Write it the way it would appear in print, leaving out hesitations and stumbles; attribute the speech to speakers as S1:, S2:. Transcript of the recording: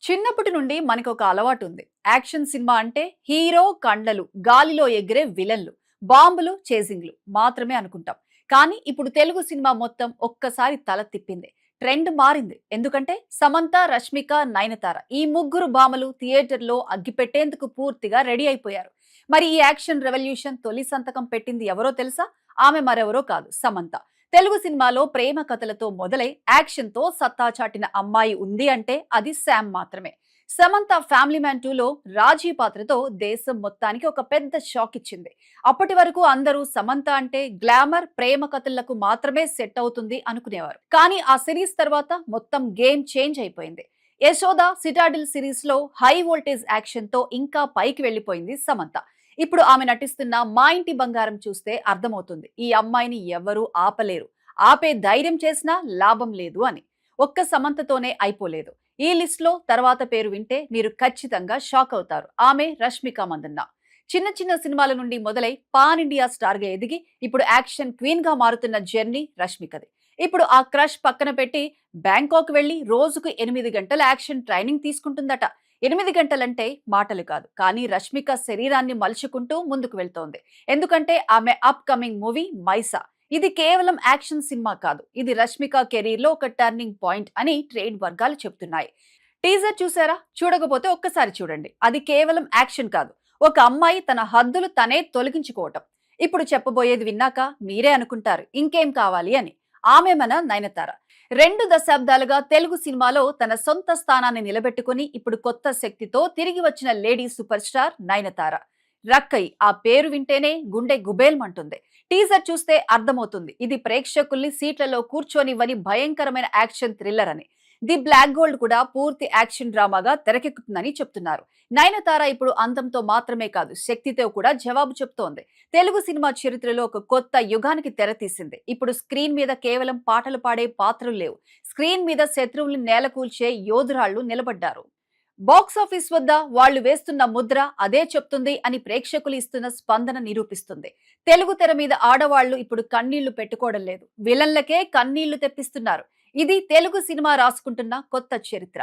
S1: చిన్నప్పటి నుండి మనకు ఒక అలవాటు ఉంది. యాక్షన్ సినిమా అంటే హీరో కండలు, గాలిలో ఎగిరే విలన్లు, బాంబులు, చేజింగ్లు మాత్రమే అనుకుంటాం. కానీ ఇప్పుడు తెలుగు సినిమా మొత్తం ఒక్కసారి తల తిప్పింది. ట్రెండ్ మారింది. ఎందుకంటే సమంత, రష్మిక, నయనతార ఈ ముగ్గురు భామలు థియేటర్లో అగ్గిపెట్టేందుకు పూర్తిగా రెడీ అయిపోయారు. మరి ఈ యాక్షన్ రెవల్యూషన్ తొలి సంతకం పెట్టింది ఎవరో తెలుసా? ఆమె మరెవరో కాదు, సమంత. తెలుగు సినిమాలో ప్రేమ కథలతో మొదలై యాక్షన్ తో సత్తా చాటిన అమ్మాయి ఉంది అంటే అది శామ్ మాత్రమే. సమంత ఫ్యామిలీ మ్యాన్ 2లో రాజీ పాత్రతో దేశం మొత్తానికి ఒక పెద్ద షాక్ ఇచ్చింది. అప్పటి వరకు అందరూ సమంత అంటే గ్లామర్, ప్రేమ కథలకు మాత్రమే సెట్ అవుతుంది అనుకునేవారు. కానీ ఆ సిరీస్ తర్వాత మొత్తం గేమ్ చేంజ్ అయిపోయింది. యశోద, సిటాడిల్ సిరీస్ లో హై వోల్టేజ్ యాక్షన్ తో ఇంకా పైకి వెళ్లిపోయింది సమంత. ఇప్పుడు ఆమె నటిస్తున్న మా ఇంటి బంగారం చూస్తే అర్థమవుతుంది ఈ అమ్మాయిని ఎవరూ ఆపలేరు, ఆపే ధైర్యం చేసినా లాభం లేదు అని. ఒక్క సమంతతోనే అయిపోలేదు. ఈ లిస్ట్ లో తర్వాత పేరు వింటే మీరు ఖచ్చితంగా షాక్ అవుతారు. ఆమె రష్మిక మందన్న. చిన్న చిన్న సినిమాల నుండి మొదలై పాన్ ఇండియా స్టార్ గా ఎదిగి ఇప్పుడు యాక్షన్ క్వీన్ గా మారుతున్న జర్నీ రష్మికది. ఇప్పుడు ఆ క్రష్ పక్కన పెట్టి బ్యాంకాక్ వెళ్లి రోజుకు 8 గంటల యాక్షన్ ట్రైనింగ్ తీసుకుంటుందట. 8 గంటలంటే మాటలు కాదు, కానీ రష్మిక శరీరాన్ని మలుచుకుంటూ ముందుకు వెళ్తోంది. ఎందుకంటే ఆమె అప్ కమింగ్ మూవీ మైసా. ఇది కేవలం యాక్షన్ సినిమా కాదు, ఇది రష్మిక కెరీర్ లో ఒక టర్నింగ్ పాయింట్ అని ట్రేడ్ వర్గాలు చెప్తున్నాయి. టీజర్ చూసారా? చూడకపోతే ఒక్కసారి చూడండి. అది కేవలం యాక్షన్ కాదు, ఒక అమ్మాయి తన హద్దులు తనే తొలగించుకోవటం. ఇప్పుడు చెప్పబోయేది విన్నాక మీరే అనుకుంటారు ఇంకేం కావాలి అని. ఆమె మన నయనతార. 2 దశాబ్దాలుగా తెలుగు సినిమాలో తన సొంత స్థానాన్ని నిలబెట్టుకుని ఇప్పుడు కొత్త శక్తితో తిరిగి వచ్చిన లేడీ సూపర్ స్టార్ నయనతార. రక్కై ఆ పేరు వింటేనే గుండె గుబేల్మంటుంది. టీజర్ చూస్తే అర్థమవుతుంది ఇది ప్రేక్షకుల్ని సీట్లలో కూర్చొనివ్వని భయంకరమైన యాక్షన్ థ్రిల్లర్ అని. ది బ్లాక్ గోల్డ్ కూడా పూర్తి యాక్షన్ డ్రామాగా తెరకెక్కుతుందని చెప్తున్నారు. నయనతార ఇప్పుడు అందంతో మాత్రమే కాదు, శక్తితో కూడా జవాబు చెప్తోంది. తెలుగు సినిమా చరిత్రలో ఒక కొత్త యుగానికి తెరతీసింది. ఇప్పుడు స్క్రీన్ మీద కేవలం పాటలు పాడే పాత్రలు లేవు, స్క్రీన్ మీద శత్రువుల్ని నేలకూల్చే యోధురాళ్లు నిలబడ్డారు. బాక్సాఫీస్ వద్ద వాళ్లు వేస్తున్న ముద్ర అదే చెప్తుంది అని ప్రేక్షకులు ఇస్తున్న స్పందన నిరూపిస్తుంది. తెలుగు తెర మీద ఆడవాళ్లు ఇప్పుడు కన్నీళ్లు పెట్టుకోవడం లేదు, విలన్లకే కన్నీళ్లు తెప్పిస్తున్నారు. ఇది తెలుగు సినిమా రాసుకుంటున్న కొత్త చరిత్ర.